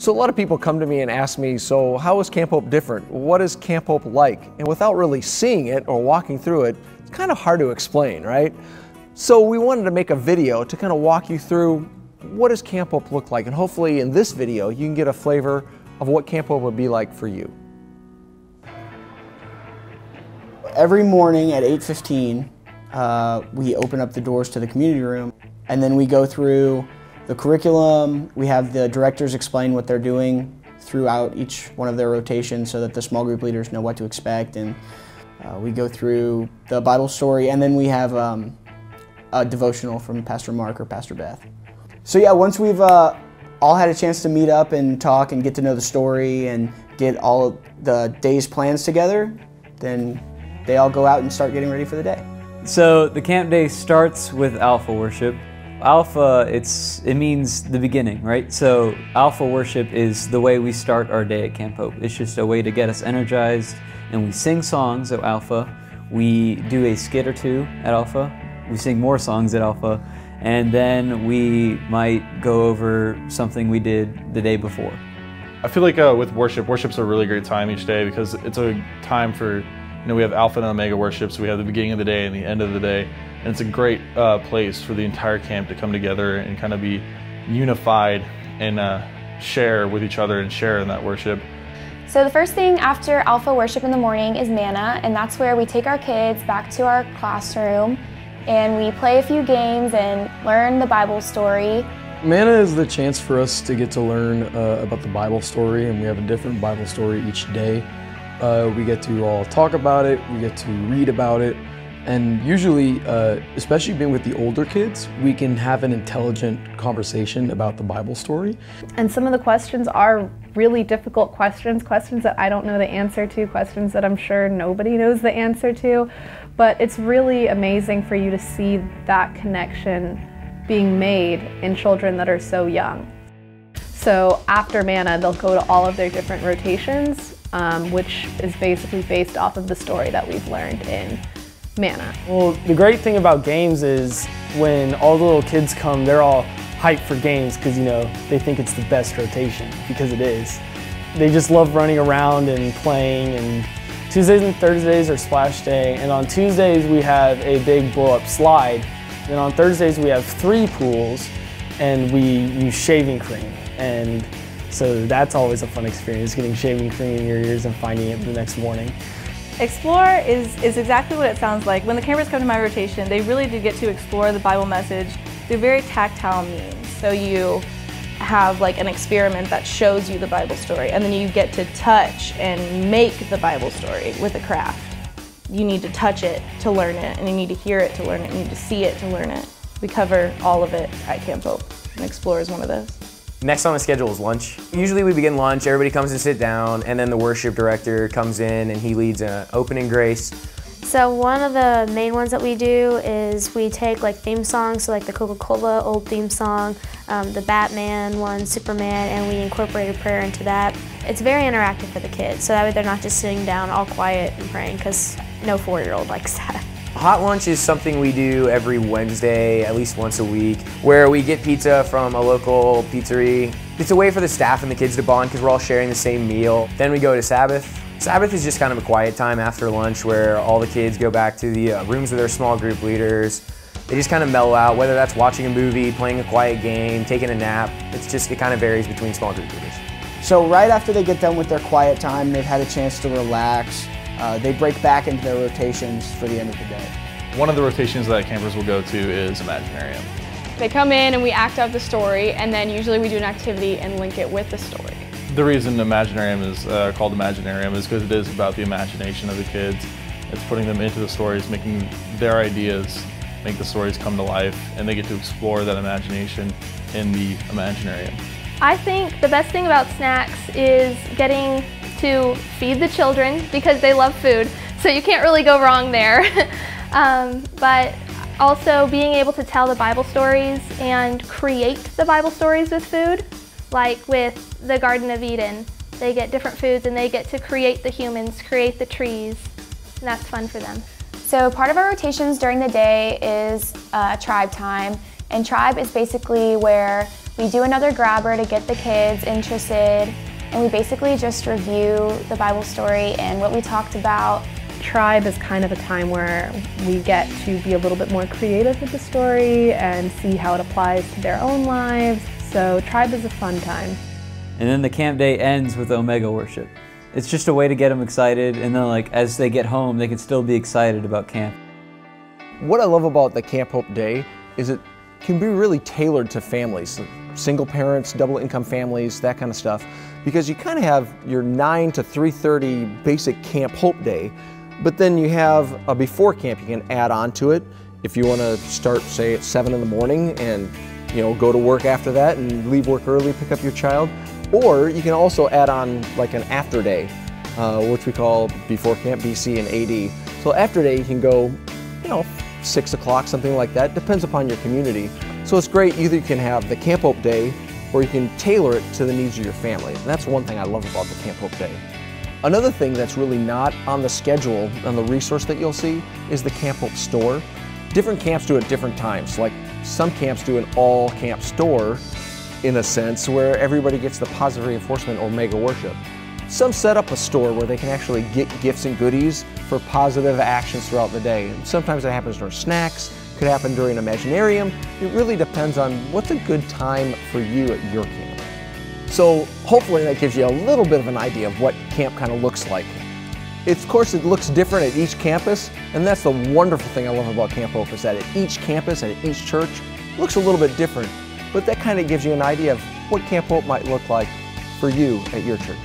So a lot of people come to me and ask me, so how is Camp Hope different? What is Camp Hope like? And without really seeing it or walking through it, it's kind of hard to explain, right? So we wanted to make a video to kind of walk you through what does Camp Hope look like, and hopefully in this video you can get a flavor of what Camp Hope would be like for you. Every morning at 8:15, we open up the doors to the community room, and then we go through the curriculum. We have the directors explain what they're doing throughout each one of their rotations so that the small group leaders know what to expect, and we go through the Bible story, and then we have a devotional from Pastor Mark or Pastor Beth. So yeah, once we've all had a chance to meet up and talk and get to know the story and get all of the day's plans together, then they all go out and start getting ready for the day. So the camp day starts with Alpha worship. Alpha, it means the beginning, right? So Alpha worship is the way we start our day at Camp Hope. It's just a way to get us energized, and we sing songs at Alpha. We do a skit or two at Alpha. We sing more songs at Alpha, and then we might go over something we did the day before. I feel like with worship's a really great time each day because it's a time for, we have Alpha and Omega worship, so we have the beginning of the day and the end of the day. And it's a great place for the entire camp to come together and kind of be unified and share with each other and share in that worship. So the first thing after Alpha worship in the morning is manna, and that's where we take our kids back to our classroom and we play a few games and learn the Bible story. Manna is the chance for us to get to learn about the Bible story, and we have a different Bible story each day. We get to all talk about it, we get to read about it, and usually, especially being with the older kids, we can have an intelligent conversation about the Bible story. And some of the questions are really difficult questions, questions that I don't know the answer to, questions that I'm sure nobody knows the answer to, but it's really amazing for you to see that connection being made in children that are so young. So after manna, they'll go to all of their different rotations, which is basically based off of the story that we've learned in manna. Well, the great thing about games is when all the little kids come, they're all hyped for games because, they think it's the best rotation, because it is. They just love running around and playing, and Tuesdays and Thursdays are splash day, and on Tuesdays we have a big blow-up slide, and on Thursdays we have 3 pools, and we use shaving cream, and so that's always a fun experience, getting shaving cream in your ears and finding it the next morning. Explore is exactly what it sounds like. When the campers come to my rotation, they really do get to explore the Bible message through very tactile means. So you have like an experiment that shows you the Bible story, and then you get to touch and make the Bible story with a craft. You need to touch it to learn it, and you need to hear it to learn it, and you need to see it to learn it. We cover all of it at Camp Hope, and Explore is one of those. Next on the schedule is lunch. Usually we begin lunch, everybody comes to sit down, and then the worship director comes in and he leads an opening grace. So one of the main ones that we do is we take like theme songs, so like the Coca-Cola old theme song, the Batman one, Superman, and we incorporated prayer into that. It's very interactive for the kids, so that way they're not just sitting down all quiet and praying, because no 4-year-old likes that. Hot lunch is something we do every Wednesday, at least once a week, where we get pizza from a local pizzeria. It's a way for the staff and the kids to bond because we're all sharing the same meal. Then we go to Sabbath. Sabbath is just kind of a quiet time after lunch where all the kids go back to the rooms with their small group leaders. They just kind of mellow out, whether that's watching a movie, playing a quiet game, taking a nap. It kind of varies between small group leaders. So right after they get done with their quiet time, they've had a chance to relax, they break back into their rotations for the end of the day. One of the rotations that campers will go to is Imaginarium. They come in and we act out the story, and then usually we do an activity and link it with the story. The reason Imaginarium is called Imaginarium is because it is about the imagination of the kids. It's putting them into the stories, making their ideas, make the stories come to life, and they get to explore that imagination in the Imaginarium. I think the best thing about snacks is getting to feed the children because they love food, so you can't really go wrong there. But also being able to tell the Bible stories and create the Bible stories with food, like with the Garden of Eden. They get different foods and they get to create the humans, create the trees, and that's fun for them. So part of our rotations during the day is tribe time, and tribe is basically where We do another grabber to get the kids interested, and we basically just review the Bible story and what we talked about. Tribe is kind of a time where we get to be a little bit more creative with the story and see how it applies to their own lives. So Tribe is a fun time. And then the camp day ends with Omega worship. It's just a way to get them excited, and then like as they get home, they can still be excited about camp. What I love about the Camp Hope Day is it can be really tailored to families, single parents, double income families, that kind of stuff, because you kind of have your 9 to 3:30 basic Camp Hope Day, but then you have a before camp you can add on to it if you want to start, say, at 7 in the morning and go to work after that and leave work early, pick up your child. Or you can also add on like an after day, which we call before camp, BC and AD. So after day you can go, 6 o'clock, something like that, depends upon your community. So it's great, either you can have the Camp Hope Day or you can tailor it to the needs of your family. And that's one thing I love about the Camp Hope Day. Another thing that's really not on the schedule, on the resource that you'll see, is the Camp Hope store. Different camps do it at different times. Like some camps do an all camp store, in a sense, where everybody gets the positive reinforcement or mega worship. Some set up a store where they can actually get gifts and goodies for positive actions throughout the day. And sometimes it happens during snacks, could happen during Imaginarium. It really depends on what's a good time for you at your camp. So hopefully that gives you a little bit of an idea of what camp kind of looks like. Of course, it looks different at each campus, and that's the wonderful thing I love about Camp Hope, is that at each campus and at each church, it looks a little bit different, but that kind of gives you an idea of what Camp Hope might look like for you at your church.